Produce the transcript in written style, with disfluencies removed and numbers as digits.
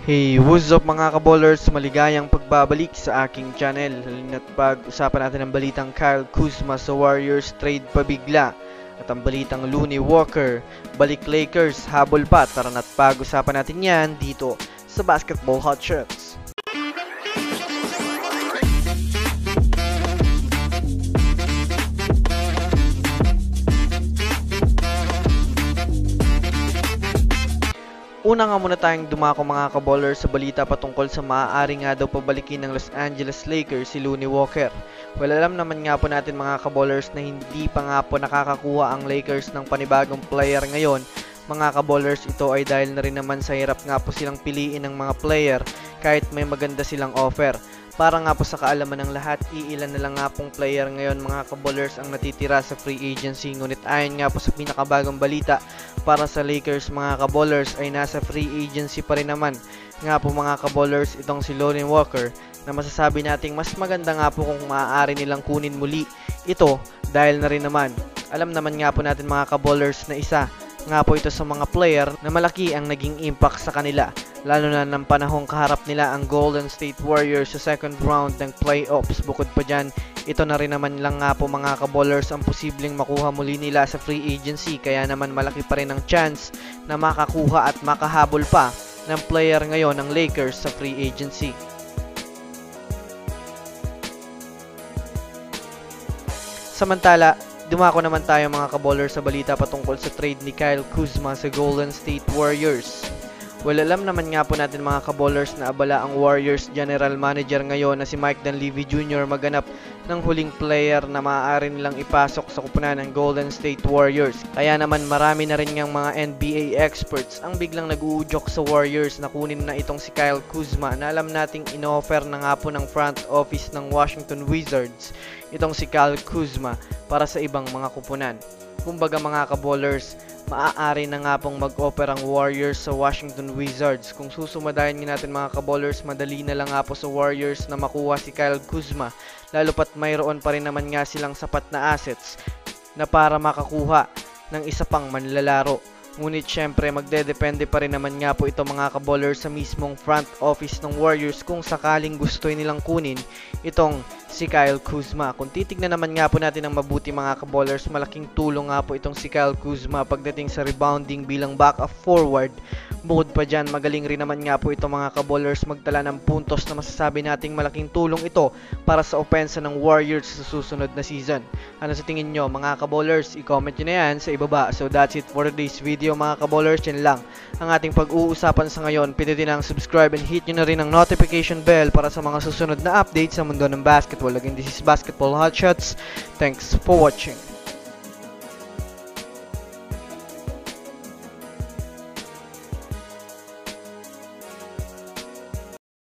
Hey, what's up mga kaballers? Maligayang pagbabalik sa aking channel. Halina't pag-usapan natin ang balitang Kyle Kuzma sa Warriors trade pabigla. At ang balitang Looney Walker, balik Lakers, habol pa. Tara na't pag-usapan natin yan dito sa Basketball Hotshots. Una nga muna tayong dumako mga kaballers sa balita patungkol sa maaari nga daw pabalikin ng Los Angeles Lakers si Looney Walker. Well, alam naman nga po natin mga kaballers na hindi pa nga po nakakakuha ang Lakers ng panibagong player ngayon. Mga kaballers, ito ay dahil na rin naman sa hirap nga po silang piliin ng mga player kahit may maganda silang offer. Para nga po sa kaalaman ng lahat, iilan na lang nga pong player ngayon mga kaballers ang natitira sa free agency. Ngunit ayon nga po sa pinakabagong balita para sa Lakers mga kaballers ay nasa free agency pa rin naman nga po mga kaballers itong si Looney Walker, na masasabi nating mas maganda nga po kung maaari nilang kunin muli ito dahil na rin naman alam naman nga po natin mga kaballers na isa nga po ito sa mga player na malaki ang naging impact sa kanila, lalo na ng panahong kaharap nila ang Golden State Warriors sa second round ng playoffs. Bukod pa dyan, ito na rin naman lang nga po mga kaballers ang posibleng makuha muli nila sa free agency, kaya naman malaki pa rin ang chance na makakuha at makahabol pa ng player ngayon ng Lakers sa free agency. Samantala, dumako naman tayo mga kaballers sa balita patungkol sa trade ni Kyle Kuzma sa Golden State Warriors. Well, alam naman nga po natin mga kaballers na abala ang Warriors General Manager ngayon na si Mike Dunleavy Jr. maganap ng huling player na maaari nilang ipasok sa kupunan ng Golden State Warriors. Kaya naman marami na rin ngang mga NBA experts ang biglang nag-uudyok sa Warriors na kunin na itong si Kyle Kuzma, na alam nating inoffer na nga po ng front office ng Washington Wizards itong si Kyle Kuzma para sa ibang mga kupunan. Kumbaga mga kaballers, maaari na nga pong mag-offer ang Warriors sa Washington Wizards. Kung susumadayan natin mga kaballers, madali na lang nga po sa Warriors na makuha si Kyle Kuzma, lalo pat mayroon pa rin naman nga silang sapat na assets na para makakuha ng isa pang manlalaro. Ngunit syempre magdedepende pa rin naman nga po ito mga kaballers sa mismong front office ng Warriors kung sakaling gusto nilang kunin itong si Kyle Kuzma. Kung titignan naman nga po natin ang mabuti mga kaballers, malaking tulong nga po itong si Kyle Kuzma pagdating sa rebounding bilang backup forward. Bukod pa dyan, magaling rin naman nga po ito mga kaballers magtala ng puntos na masasabi nating malaking tulong ito para sa opensa ng Warriors sa susunod na season. Ano sa tingin nyo mga kaballers? I-comment nyo na yan sa ibaba. So that's it for today's video mga kaballers. Yan lang ang ating pag-uusapan sa ngayon. Pindutin ang subscribe and hit nyo na rin ang notification bell para sa mga susunod na updates sa mundo ng basketball. Again, this is Basketball Hotshots. Thanks for watching.